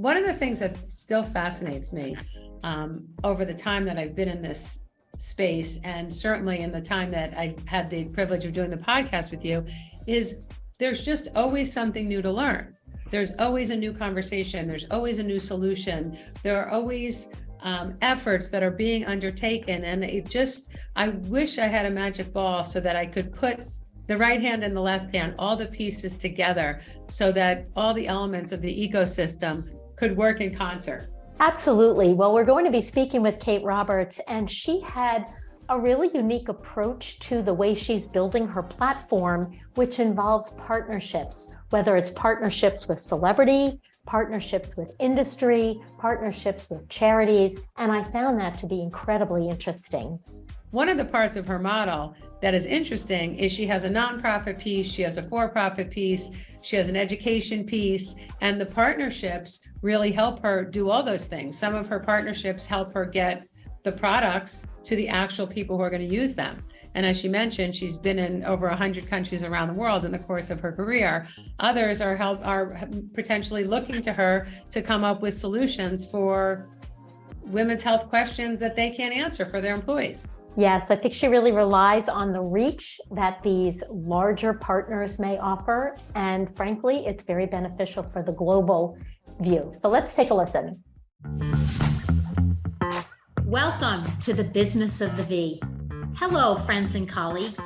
one of the things that still fascinates me over the time that I've been in this space, and certainly in the time that I had the privilege of doing the podcast with you, is there's just always something new to learn. There's always a new conversation. There's always a new solution. There are always efforts that are being undertaken. And I wish I had a magic ball so that I could put the right hand and the left hand, all the pieces together so that all the elements of the ecosystem could work in concert. Absolutely. Well, we're going to be speaking with Kate Roberts, and she had a really unique approach to the way she's building her platform, which involves partnerships, whether it's partnerships with celebrity, partnerships with industry, partnerships with charities. And I found that to be incredibly interesting. One of the parts of her model that is interesting is she has a nonprofit piece, she has a for-profit piece, she has an education piece, and the partnerships really help her do all those things. Some of her partnerships help her get the products to the actual people who are going to use them. And as she mentioned, she's been in over 100 countries around the world in the course of her career. Others are potentially looking to her to come up with solutions for women's health questions that they can't answer for their employees. Yes, I think she really relies on the reach that these larger partners may offer. And frankly, it's very beneficial for the global view. So let's take a listen. Welcome to the Business of the V. Hello, friends and colleagues.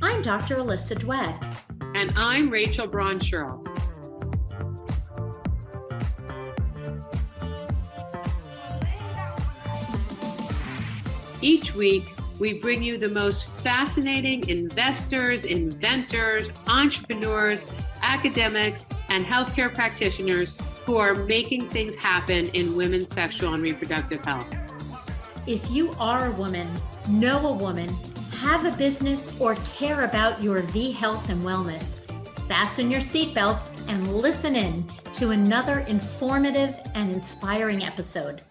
I'm Dr. Alyssa Dweck. And I'm Rachel Braun Scherl. Each week, we bring you the most fascinating investors, inventors, entrepreneurs, academics, and healthcare practitioners who are making things happen in women's sexual and reproductive health. If you are a woman, know a woman, have a business, or care about your V health and wellness, fasten your seatbelts and listen in to another informative and inspiring episode.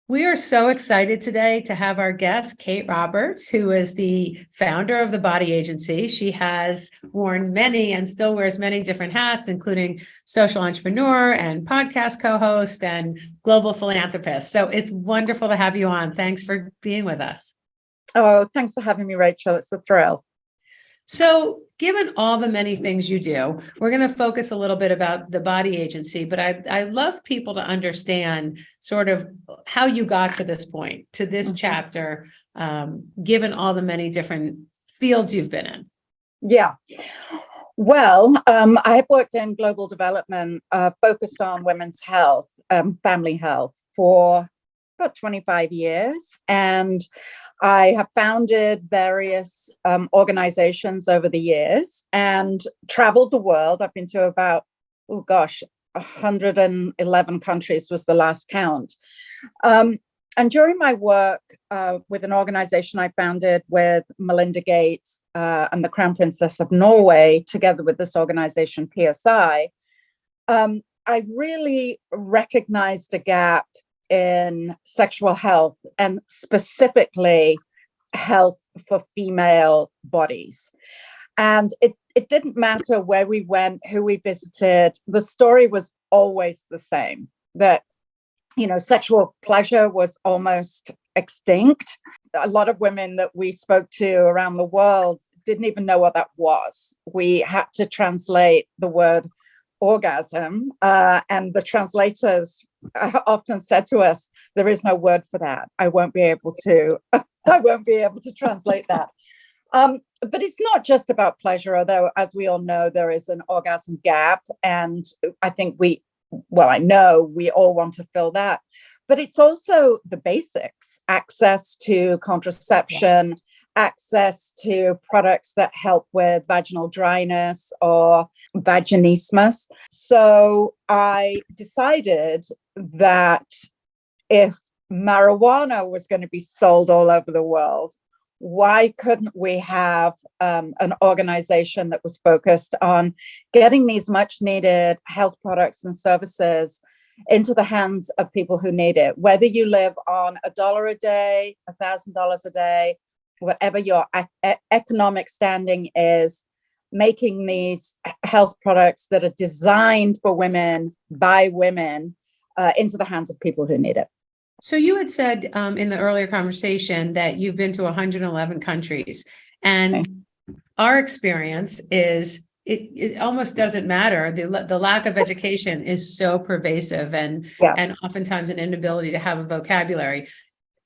We are so excited today to have our guest, Kate Roberts, who is the founder of The Body Agency. She has worn many and still wears many different hats, including social entrepreneur and podcast co-host and global philanthropist. So it's wonderful to have you on. Thanks for being with us. Oh, thanks for having me, Rachel. It's a thrill. So given all the many things you do, we're going to focus a little bit about the Body Agency, but I love people to understand sort of how you got to this point, to this chapter, given all the many different fields you've been in. Yeah. Well, I have worked in global development, focused on women's health, family health for about 25 years. And I have founded various organizations over the years and traveled the world. I've been to about, 111 countries was the last count. And during my work with an organization I founded with Melinda Gates and the Crown Princess of Norway, together with this organization, PSI, I really recognized a gap in sexual health and specifically health for female bodies. And it didn't matter where we went, who we visited. The story was always the same, that, sexual pleasure was almost extinct. A lot of women that we spoke to around the world didn't even know what that was. We had to translate the word orgasm, and the translators often said to us, "There is no word for that. I won't be able to translate that." But it's not just about pleasure, although, as we all know, there is an orgasm gap, and I think I know we all want to fill that. But it's also the basics: access to contraception, access to products that help with vaginal dryness or vaginismus. So I decided that if marijuana was going to be sold all over the world, why couldn't we have an organization that was focused on getting these much needed health products and services into the hands of people who need it, whether you live on $1 a day, $1,000 a day, whatever your economic standing is. making these health products that are designed for women by women into the hands of people who need it. So you had said in the earlier conversation that you've been to 111 countries, and our experience is it almost doesn't matter. The lack of education is so pervasive, and oftentimes an inability to have a vocabulary.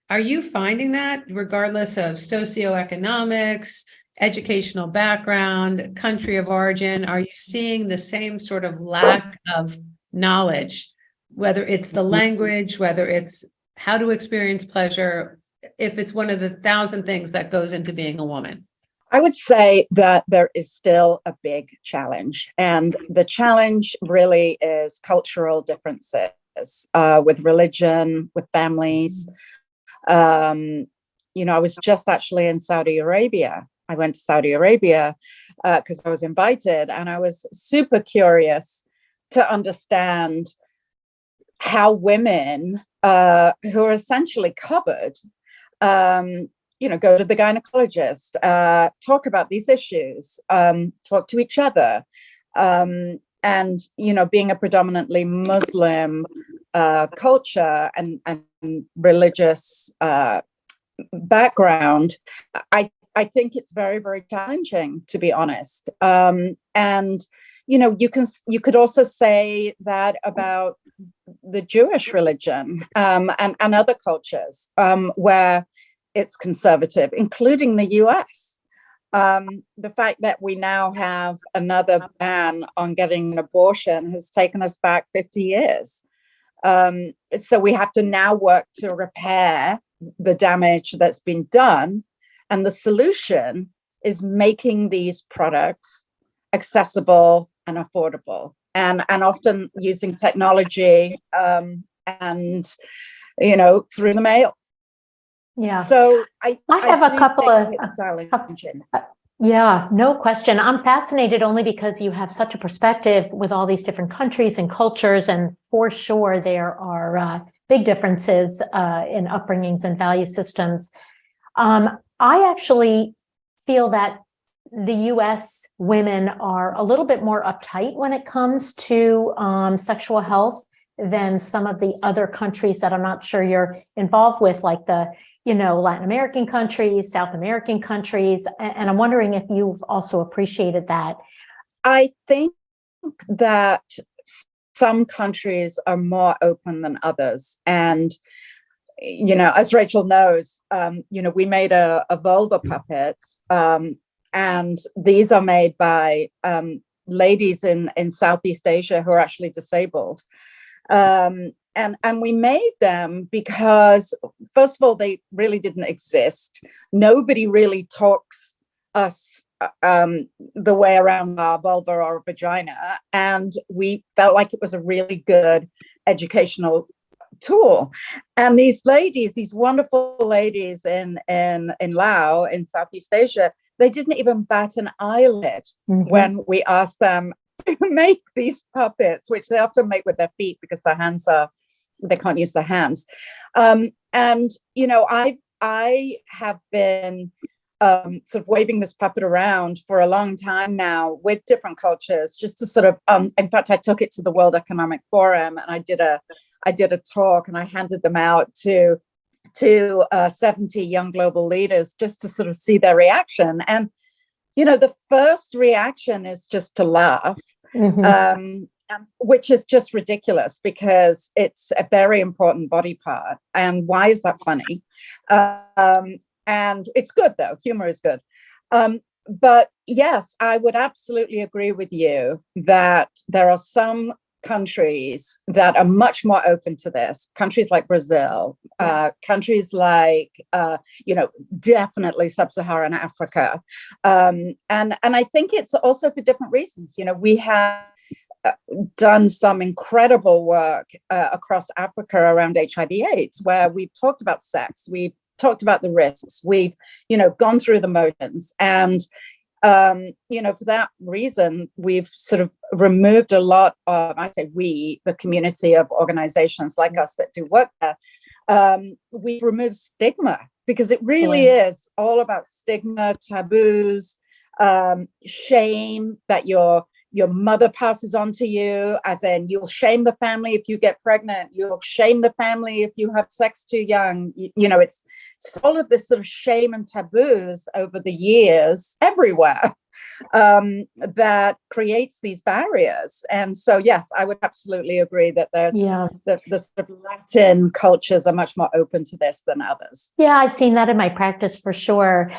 Are you finding that regardless of socioeconomics, educational background, country of origin, are you seeing the same sort of lack of knowledge, whether it's the language, whether it's how to experience pleasure, if it's one of the 1,000 things that goes into being a woman? I would say that there is still a big challenge. And the challenge really is cultural differences with religion, with families. I was just actually in Saudi Arabia. I went to Saudi Arabia because I was invited, and I was super curious to understand how women who are essentially covered, go to the gynecologist, talk about these issues, talk to each other. And, being a predominantly Muslim culture and religious background, I think it's very, very challenging, to be honest. You could also say that about the Jewish religion and other cultures where it's conservative, including the US. The fact that we now have another ban on getting an abortion has taken us back 50 years. So we have to now work to repair the damage that's been done. And the solution is making these products accessible and affordable, and often using technology and through the mail. Yeah. So I have a couple of challenging. Yeah, no question. I'm fascinated only because you have such a perspective with all these different countries and cultures, and for sure there are big differences in upbringings and value systems. I actually feel that the US women are a little bit more uptight when it comes to sexual health than some of the other countries that I'm not sure you're involved with, like the Latin American countries, South American countries. And I'm wondering if you've also appreciated that. I think that some countries are more open than others. And, as Rachel knows, we made a vulva puppet, and these are made by ladies in Southeast Asia who are actually disabled. And we made them because, first of all, they really didn't exist. Nobody really talks us the way around our vulva or vagina. And we felt like it was a really good educational tool. And these ladies, these wonderful ladies in Laos, in Southeast Asia, they didn't even bat an eyelid when we asked them to make these puppets, which they often make with their feet because their hands they can't use their hands. I have been sort of waving this puppet around for a long time now with different cultures, just to sort of, in fact, I took it to the World Economic Forum, and I did a talk, and I handed them out to 70 young global leaders just to sort of see their reaction. And, the first reaction is just to laugh. Which is just ridiculous because it's a very important body part. And why is that funny? And it's good, though. Humor is good. But yes, I would absolutely agree with you that there are some countries that are much more open to this. Countries like Brazil, countries like, definitely sub-Saharan Africa. And I think it's also for different reasons. We have done some incredible work across Africa around HIV/AIDS, where we've talked about sex, we've talked about the risks, we've, gone through the motions. And, for that reason, we've sort of removed a lot of, I say we, the community of organizations like us that do work there, we've removed stigma, because it really is all about stigma, taboos, shame that your mother passes on to you, as in you'll shame the family if you get pregnant, you'll shame the family if you have sex too young. It's all of this sort of shame and taboos over the years everywhere, that creates these barriers. And so, yes, I would absolutely agree that there's the sort of Latin cultures are much more open to this than others. Yeah, I've seen that in my practice for sure.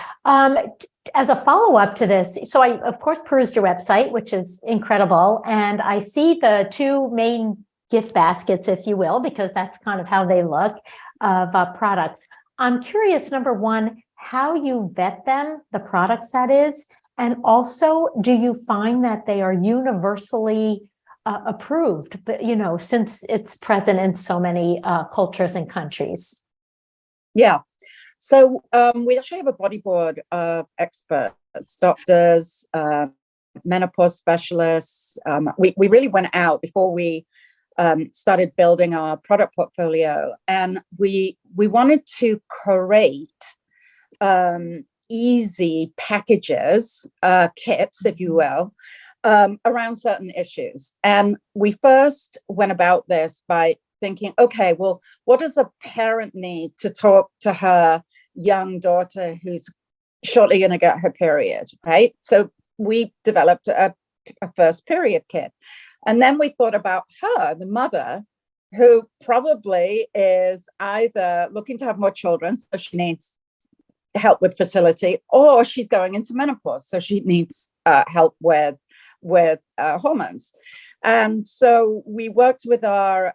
As a follow-up to this, so I, of course, perused your website, which is incredible. And I see the two main gift baskets, if you will, because that's kind of how they look, of products. I'm curious, number one, how you vet them, the products that is, and also, do you find that they are universally approved, but, since it's present in so many cultures and countries? Yeah. So we actually have a body board of experts, doctors, menopause specialists. We really went out before we started building our product portfolio, and we wanted to create easy packages, kits, if you will, around certain issues. And we first went about this by thinking, okay, well, what does a parent need to talk to her young daughter who's shortly going to get her period, right? So we developed a first period kit. And then we thought about her, the mother, who probably is either looking to have more children, so she needs help with fertility, or she's going into menopause, so she needs help with hormones. And so we worked with our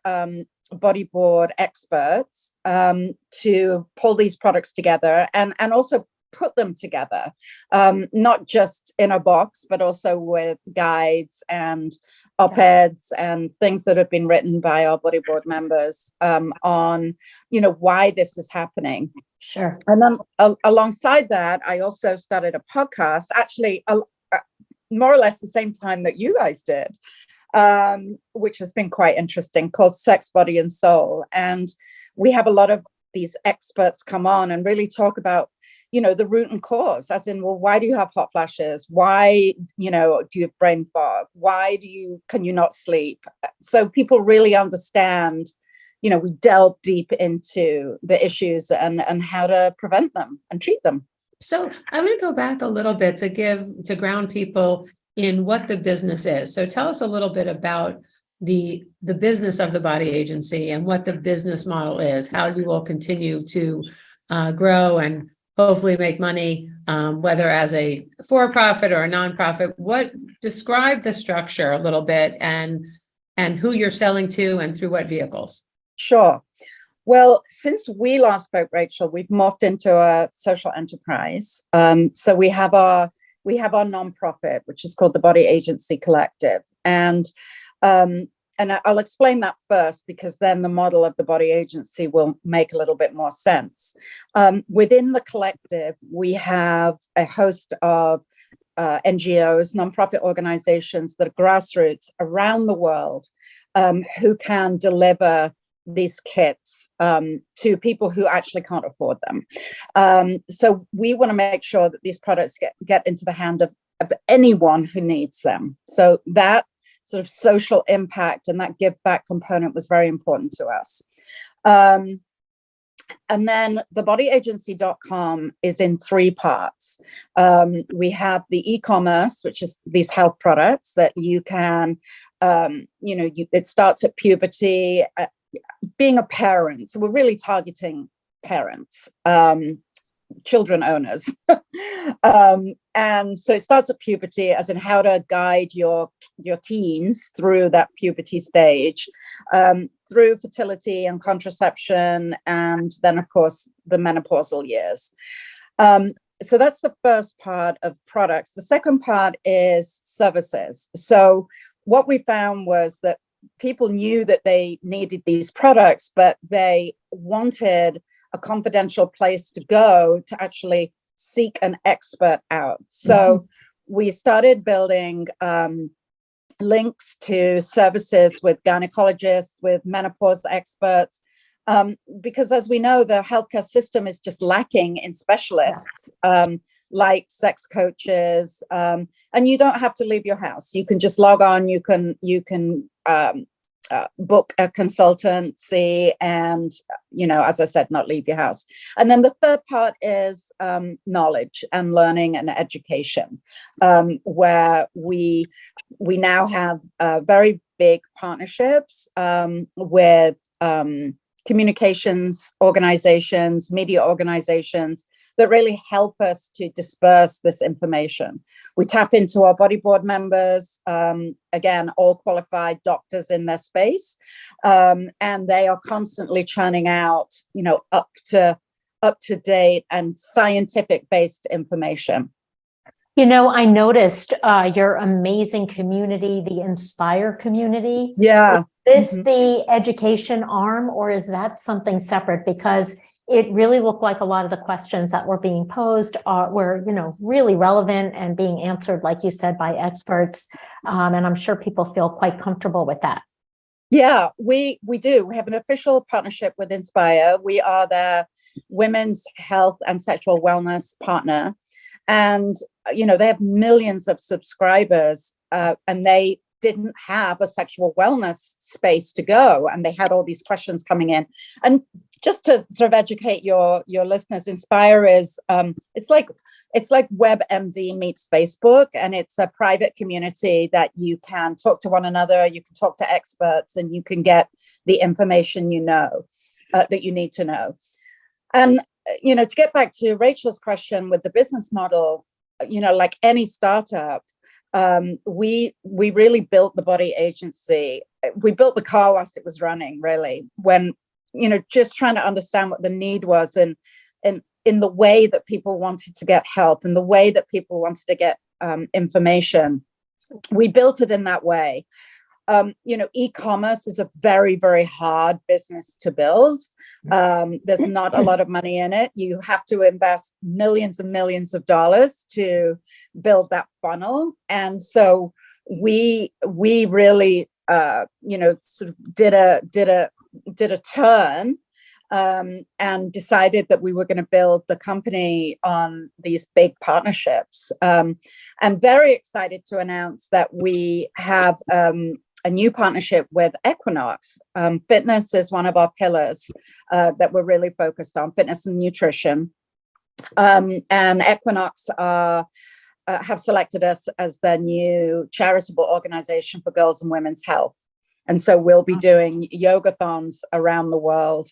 body board experts to pull these products together and also put them together, not just in a box, but also with guides and op-eds and things that have been written by our body board members on, why this is happening. Sure. And then alongside that, I also started a podcast, actually, more or less the same time that you guys did, which has been quite interesting, called Sex, Body and Soul. And we have a lot of these experts come on and really talk about, the root and cause, as in, well, why do you have hot flashes? Why, do you have brain fog? Why can you not sleep? So people really understand, we delve deep into the issues and how to prevent them and treat them. So I'm going to go back a little bit to ground people in what the business is. So tell us a little bit about the business of the Body Agency and what the business model is, how you will continue to grow and hopefully make money, whether as a for-profit or a nonprofit. Describe the structure a little bit and who you're selling to and through what vehicles. Sure. Well, since we last spoke, Rachel, we've morphed into a social enterprise. So we have our nonprofit, which is called the Body Agency Collective. And I'll explain that first, because then the model of the Body Agency will make a little bit more sense. Within the collective, we have a host of NGOs, nonprofit organizations that are grassroots around the world, who can deliver these kits to people who actually can't afford them. So we want to make sure that these products get into the hand of anyone who needs them. So that sort of social impact and that give back component was very important to us. And then the bodyagency.com is in three parts. We have the e-commerce, which is these health products that you can, it starts at puberty, being a parent. So we're really targeting parents, children owners. And so it starts at puberty, as in how to guide your teens through that puberty stage, through fertility and contraception, and then, of course, the menopausal years. So that's the first part of products. The second part is services. So what we found was that people knew that they needed these products, but they wanted a confidential place to go to actually seek an expert out. So we started building links to services with gynecologists, with menopause experts, because as we know, the healthcare system is just lacking in specialists. like sex coaches, and you don't have to leave your house. You can just log on. You can book a consultancy, and as I said, not leave your house. And then the third part is knowledge and learning and education, where we now have very big partnerships with communications organizations, media organizations that really help us to disperse this information. We tap into our body board members, again, all qualified doctors in their space, and they are constantly churning out, up to date and scientific based information. I noticed your amazing community, the Inspire community. Yeah. Is this the education arm, or is that something separate? Because it really looked like a lot of the questions that were being posed were, really relevant and being answered, like you said, by experts. And I'm sure people feel quite comfortable with that. Yeah, we do. We have an official partnership with Inspire. We are their women's health and sexual wellness partner. And, they have millions of subscribers, and they didn't have a sexual wellness space to go. And they had all these questions coming in. And just to sort of educate your listeners, Inspire is, it's like WebMD meets Facebook, and it's a private community that you can talk to one another, you can talk to experts, and you can get the information that you need to know. And to get back to Rachel's question with the business model, like any startup, we really built the body agency. We built the car whilst it was running, really, when, just trying to understand what the need was and in the way that people wanted to get help and the way that people wanted to get information. We built it in that way. E-commerce is a very, very hard business to build. There's not a lot of money in it. You have to invest millions and millions of dollars to build that funnel. And so we really, sort of did a turn and decided that we were going to build the company on these big partnerships. I'm very excited to announce that we have a new partnership with Equinox. Fitness is one of our pillars that we're really focused on, fitness and nutrition. And Equinox have selected us as their new charitable organization for girls and women's health. And so we'll be doing yogathons around the world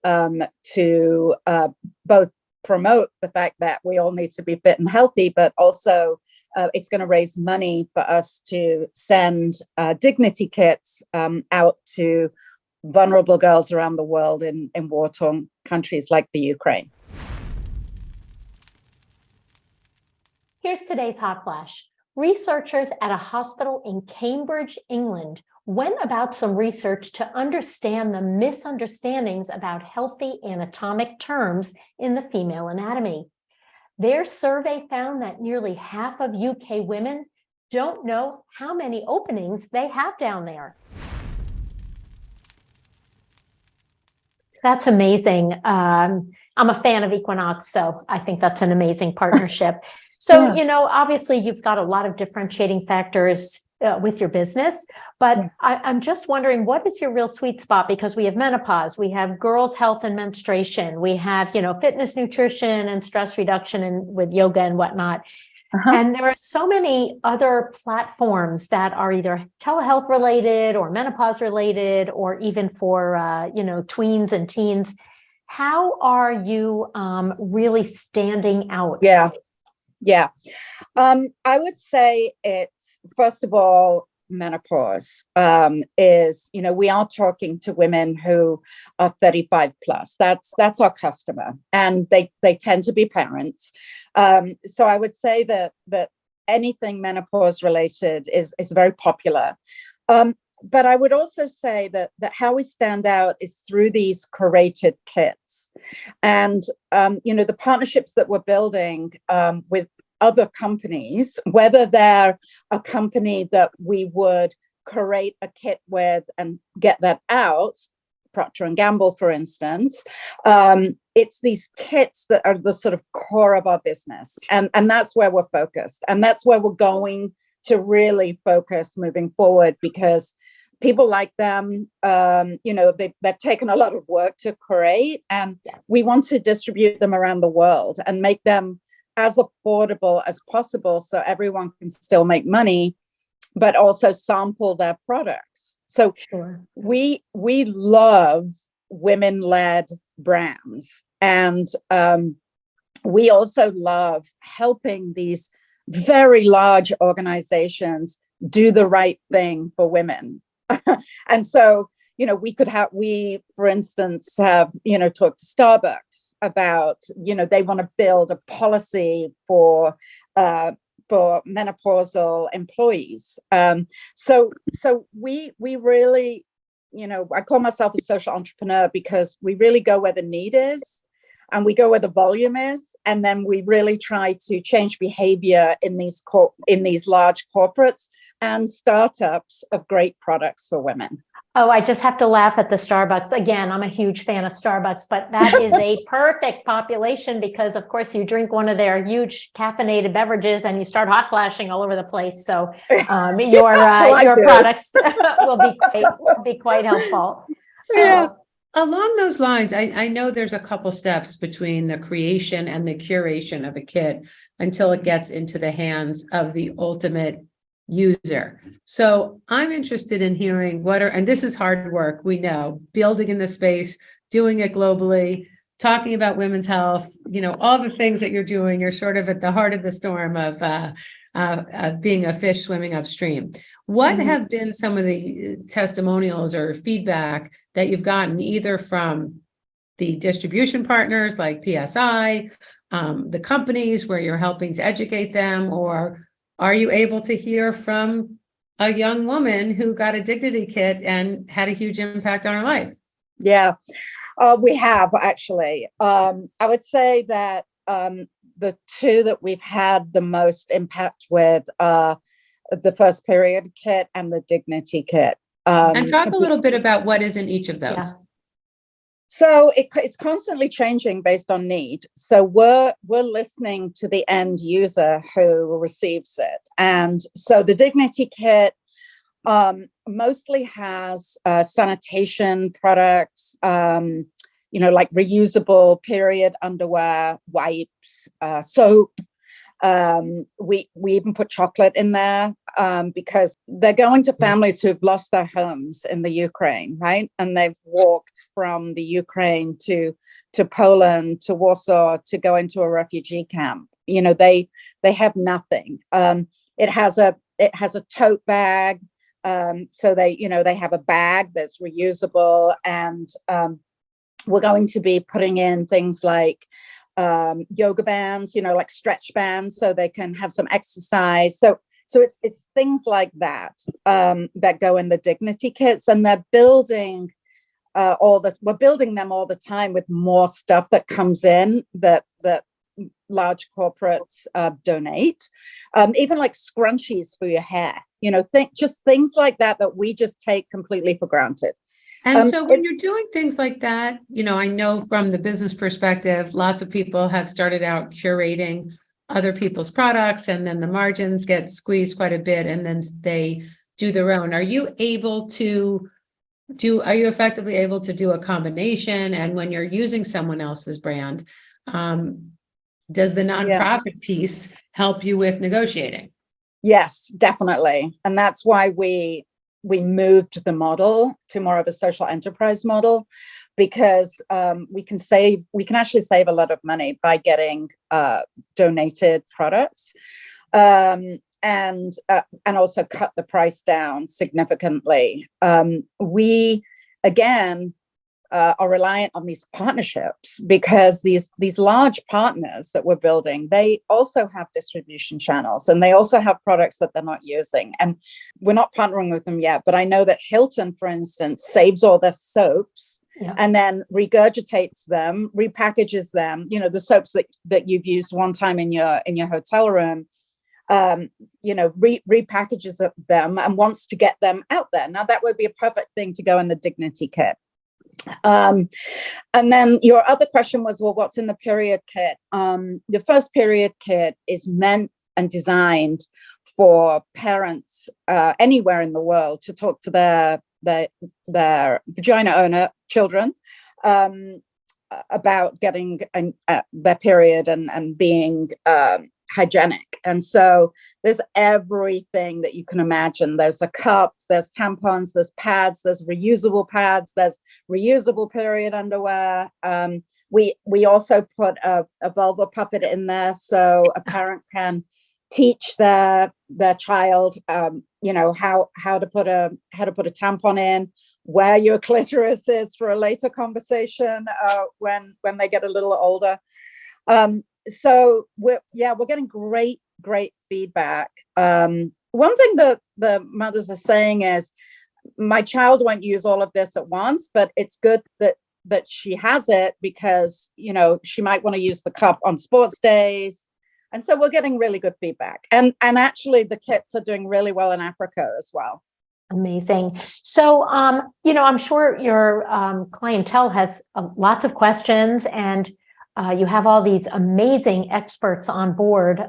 to both promote the fact that we all need to be fit and healthy, but also it's going to raise money for us to send dignity kits out to vulnerable girls around the world in war-torn countries like the Ukraine. Here's today's hot flash. Researchers at a hospital in Cambridge, England, went about some research to understand the misunderstandings about healthy anatomic terms in the female anatomy. Their survey found that nearly half of UK women don't know how many openings they have down there. That's amazing. I'm a fan of Equinox, so I think that's an amazing partnership. So, obviously you've got a lot of differentiating factors with your business, but I'm just wondering, what is your real sweet spot? Because we have menopause, we have girls' health and menstruation, we have, fitness, nutrition, and stress reduction, and with yoga and whatnot. And there are so many other platforms that are either telehealth related or menopause related, or even for, tweens and teens. How are you really standing out? Yeah. I would say it's, first of all, menopause is, we are talking to women who are 35 plus. That's our customer, and they tend to be parents. So I would say that anything menopause related is very popular. But I would also say that how we stand out is through these curated kits, and the partnerships that we're building with other companies, whether they're a company that we would curate a kit with and get that out, Procter and Gamble, for instance. It's these kits that are the sort of core of our business. And that's where we're focused. And that's where we're going to really focus moving forward, because people like them, they've taken a lot of work to create, and we want to distribute them around the world and make them as affordable as possible so everyone can still make money, but also sample their products. So we love women-led brands, and we also love helping these very large organizations do the right thing for women. And so, we, for instance, have, talked to Starbucks about, they want to build a policy for menopausal employees. So we really, I call myself a social entrepreneur because we really go where the need is, and we go where the volume is, and then we really try to change behavior in these large corporates and startups of great products for women. Oh, I just have to laugh at the Starbucks. Again, I'm a huge fan of Starbucks, but that is a perfect population because, of course, you drink one of their huge caffeinated beverages and you start hot flashing all over the place. So your products will be quite helpful. So along those lines, I know there's a couple steps between the creation and the curation of a kit until it gets into the hands of the ultimate user. So I'm interested in hearing and this is hard work, we know, building in the space, doing it globally, talking about women's health, all the things that you're doing. You're sort of at the heart of the storm of being a fish swimming upstream. What have been some of the testimonials or feedback that you've gotten either from the distribution partners like PSI, the companies where you're helping to educate them, or are you able to hear from a young woman who got a dignity kit and had a huge impact on her life? Yeah, we have actually. I would say that the two that we've had the most impact with the first period kit and the dignity kit. And talk a little bit about what is in each of those. Yeah. So it's constantly changing based on need. So we're listening to the end user who receives it. And so the dignity kit mostly has sanitation products, like reusable period underwear, wipes, soap. We even put chocolate in there because they're going to families who've lost their homes in the Ukraine, right? And they've walked from the Ukraine to Poland, to Warsaw, to go into a refugee camp. They have nothing. It has a tote bag. So they have a bag that's reusable, and we're going to be putting in things like yoga bands, like stretch bands, so they can have some exercise. So it's things like that that go in the dignity kits, and they're building we're building them all the time with more stuff that comes in that large corporates donate, even like scrunchies for your hair, just things like that we just take completely for granted. And so when you're doing things like that, I know from the business perspective, lots of people have started out curating other people's products, and then the margins get squeezed quite a bit, and then they do their own. Are you effectively able to do a combination? And when you're using someone else's brand, does the nonprofit piece help you with negotiating? Yes, definitely. And that's why we moved the model to more of a social enterprise model, because we can actually save a lot of money by getting donated products, and also cut the price down significantly. We again are reliant on these partnerships, because these large partners that we're building, they also have distribution channels, and they also have products that they're not using. And we're not partnering with them yet, but I know that Hilton, for instance, saves all their soaps and then regurgitates them, repackages them, the soaps that you've used one time in your hotel room, repackages them and wants to get them out there. Now that would be a perfect thing to go in the dignity kit. And then your other question was, well, what's in the period kit? The first period kit is meant and designed for parents anywhere in the world to talk to their vagina owner children about getting their period and being hygienic. And so there's everything that you can imagine. There's a cup, there's tampons, there's pads, there's reusable period underwear. We also put a vulva puppet in there, so a parent can teach their child, how to put a tampon in, where your clitoris is for a later conversation when they get a little older. So we're getting great feedback. One thing that the mothers are saying is, my child won't use all of this at once, but it's good that she has it, because she might want to use the cup on sports days. And so we're getting really good feedback. And actually the kits are doing really well in Africa as well. Amazing. So, I'm sure your clientele has lots of questions, and you have all these amazing experts on board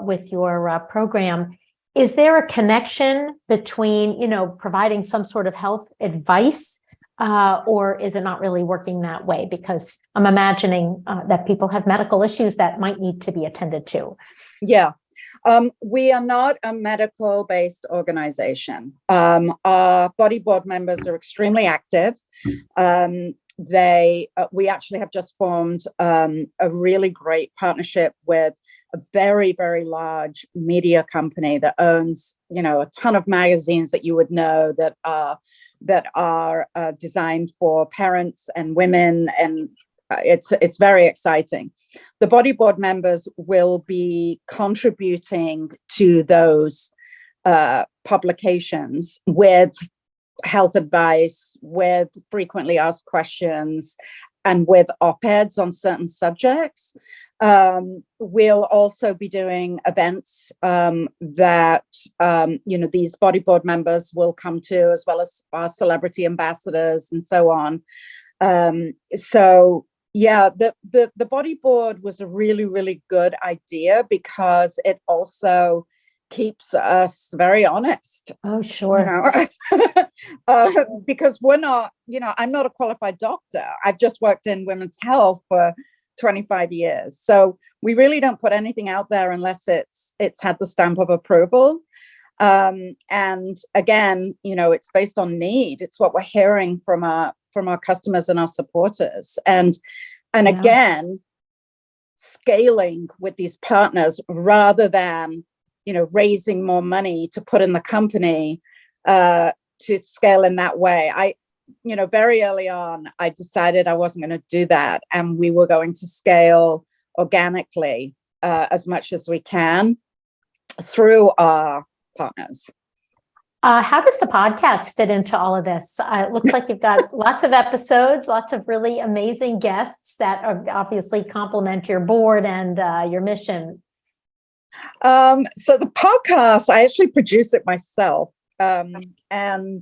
with your program. Is there a connection between, providing some sort of health advice, or is it not really working that way? Because I'm imagining that people have medical issues that might need to be attended to. Yeah. We are not a medical-based organization. Our body board members are extremely active. We actually have just formed a really great partnership with a very, very large media company that owns, a ton of magazines that you would know that are designed for parents and women, and it's very exciting. The body board members will be contributing to those publications with health advice, with frequently asked questions, and with op-eds on certain subjects. We'll also be doing events that these body board members will come to, as well as our celebrity ambassadors and so on. The body board was a really, really good idea, because it also keeps us very honest. Oh, sure. Because we're not, I'm not a qualified doctor. I've just worked in women's health for 25 years. So we really don't put anything out there unless it's had the stamp of approval. And again, it's based on need. It's what we're hearing from our customers and our supporters. And again, scaling with these partners rather than, raising more money to put in the company to scale in that way. Very early on, I decided I wasn't going to do that. And we were going to scale organically as much as we can through our partners. How does the podcast fit into all of this? It looks like you've got lots of episodes, lots of really amazing guests that obviously complement your board and your mission. So the podcast, I actually produce it myself. So I'm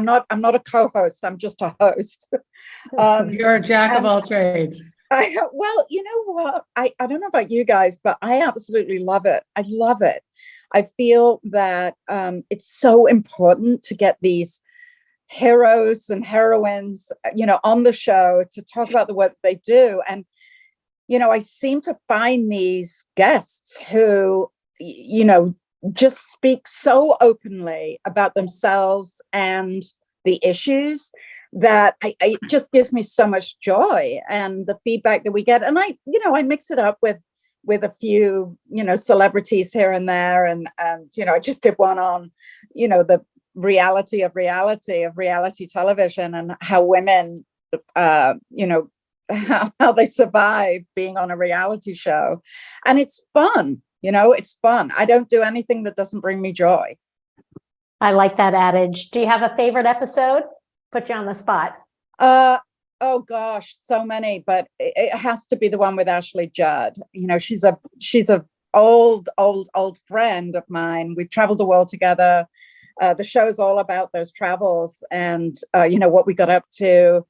not a co-host, I'm just a host. You're a jack of all trades. Well, you know what? I don't know about you guys, but I absolutely love it. I love it. I feel that it's so important to get these heroes and heroines, on the show to talk about the work they do. And, I seem to find these guests who, just speak so openly about themselves and the issues that it just gives me so much joy, and the feedback that we get. And I mix it up with a few, celebrities here and there. And I just did one on, the reality of reality television, and how women, how they survive being on a reality show. And it's fun. It's fun. I don't do anything that doesn't bring me joy. I like that adage. Do you have a favorite episode? Put you on the spot. Oh gosh, so many, but it has to be the one with Ashley Judd. She's a old friend of mine. We've traveled the world together. The show's all about those travels and what we got up to.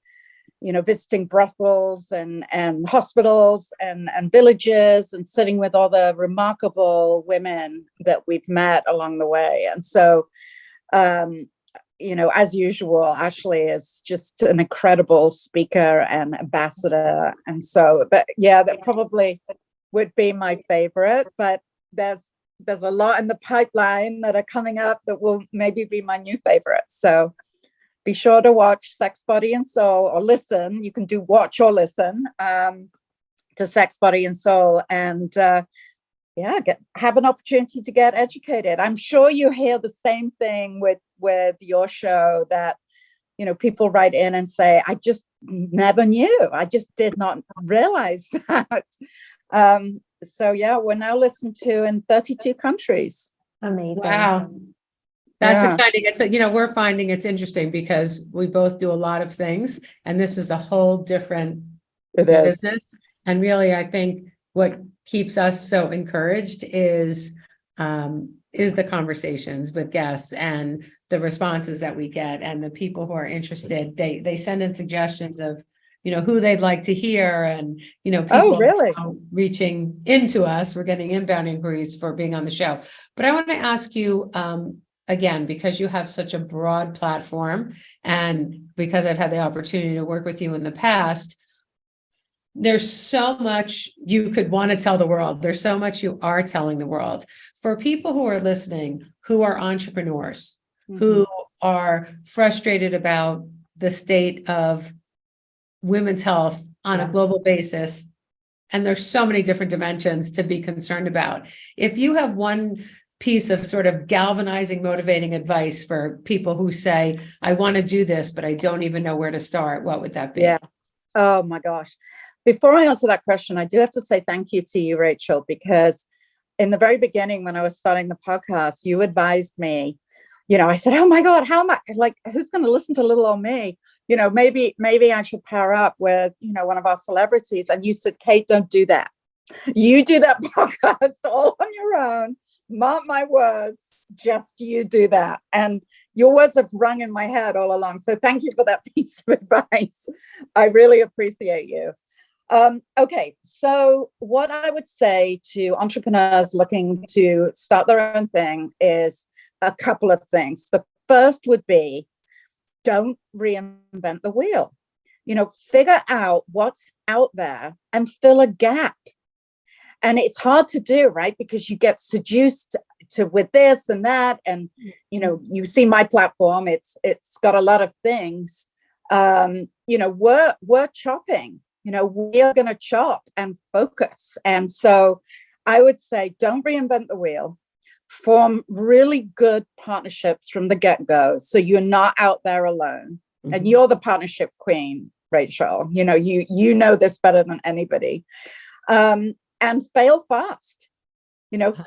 visiting brothels and hospitals and villages and sitting with all the remarkable women that we've met along the way. And so, as usual, Ashley is just an incredible speaker and ambassador. And so, but yeah, that probably would be my favorite, but there's a lot in the pipeline that are coming up that will maybe be my new favorite. So be sure to watch Sex, Body and Soul, or listen. You can do watch or listen to Sex, Body and Soul, and have an opportunity to get educated. I'm sure you hear the same thing with your show, that people write in and say, I just never knew. I just did not realize that. So yeah, we're now listened to in 32 countries. Amazing. Wow. That's Yeah. exciting. It's we're finding it's interesting because we both do a lot of things, and this is a whole different business. And really, I think what keeps us so encouraged is the conversations with guests and the responses that we get, and the people who are interested. They send in suggestions of who they'd like to hear, and people really? Reaching into us. We're getting inbound inquiries for being on the show. But I want to ask you again, because you have such a broad platform, and because I've had the opportunity to work with you in the past, there's so much you could want to tell the world. There's so much you are telling the world. For people who are listening, who are entrepreneurs, who are frustrated about the state of women's health on a global basis, and there's so many different dimensions to be concerned about. If you have one piece of sort of galvanizing, motivating advice for people who say, I want to do this, but I don't even know where to start, what would that be? Yeah. Oh my gosh. Before I answer that question, I do have to say thank you to you, Rachel, because in the very beginning, when I was starting the podcast, you advised me, I said, oh my God, how am I, who's going to listen to little old me? Maybe I should pair up with, one of our celebrities. And you said, Kate, don't do that. You do that podcast all on your own. Mark my words, just you do that. And your words have rung in my head all along. So thank you for that piece of advice. I really appreciate you. Okay, so what I would say to entrepreneurs looking to start their own thing is a couple of things. The first would be, don't reinvent the wheel. Figure out what's out there and fill a gap. And it's hard to do, right? Because you get seduced to with this and that. And, you see my platform, it's got a lot of things. We're chopping, we are going to chop and focus. And so I would say, don't reinvent the wheel. Form really good partnerships from the get-go. So you're not out there alone. And you're the partnership queen, Rachel. You know this better than anybody. And fail fast.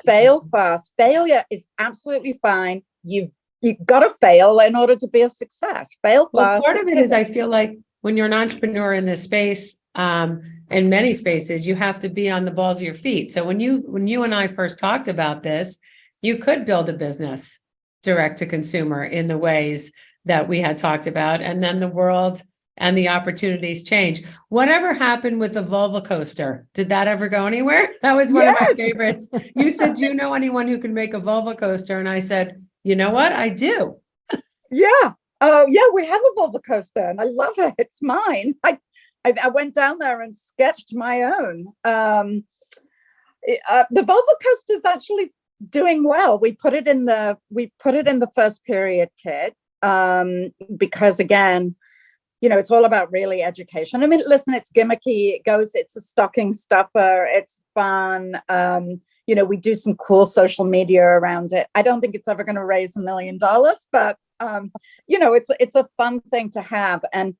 Fail fast. Failure is absolutely fine. You've got to fail in order to be a success. Fail fast. Well, part of it is, I feel like when you're an entrepreneur in this space, in many spaces, you have to be on the balls of your feet. So when you and I first talked about this, you could build a business direct to consumer in the ways that we had talked about, and then the world and the opportunities change. Whatever happened with the vulva coaster? Did that ever go anywhere? That was one of my favorites. You said, do you know anyone who can make a vulva coaster? And I said, you know what? I do. Yeah. Oh, yeah, we have a vulva coaster and I love it. It's mine. I went down there and sketched my own. The vulva coaster is actually doing well. We put it in the first period kit because, again, it's all about really education. I mean, listen, it's gimmicky. It's a stocking stuffer. It's fun. We do some cool social media around it. I don't think it's ever going to raise $1 million, but it's a fun thing to have. And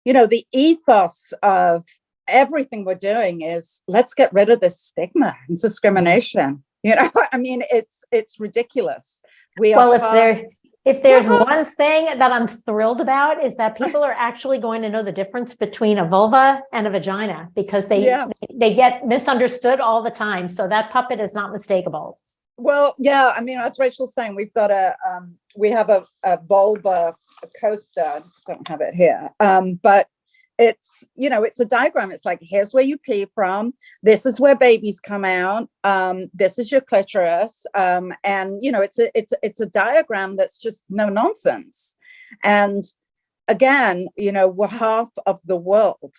the ethos of everything we're doing is let's get rid of this stigma and discrimination. I mean, it's ridiculous. If there's one thing that I'm thrilled about is that people are actually going to know the difference between a vulva and a vagina, because they get misunderstood all the time. So that puppet is not mistakable. Well, yeah, I mean, as Rachel's saying, we have a vulva coaster. I don't have it here, but it's, it's a diagram. It's like, here's where you pee from. This is where babies come out. This is your clitoris. And, it's a diagram that's just no nonsense. And again, we're half of the world.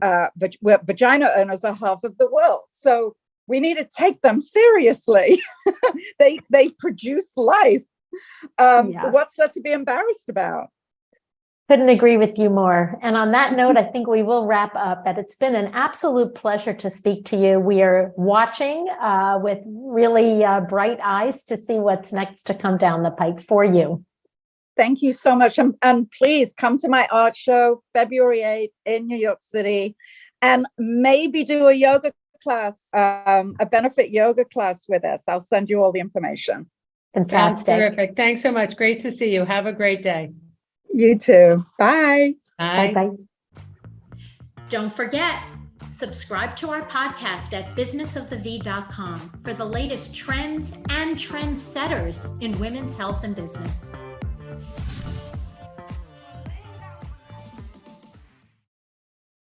Vagina owners are half of the world. So we need to take them seriously. They produce life. What's there to be embarrassed about? Couldn't agree with you more. And on that note, I think we will wrap up. But it's been an absolute pleasure to speak to you. We are watching with really bright eyes to see what's next to come down the pike for you. Thank you so much. And please come to my art show, February 8th in New York City, and maybe do a yoga class, a benefit yoga class with us. I'll send you all the information. Fantastic. Sounds terrific. Thanks so much. Great to see you. Have a great day. You too. Bye. Bye. Bye-bye. Don't forget, subscribe to our podcast at businessofthev.com for the latest trends and trendsetters in women's health and business.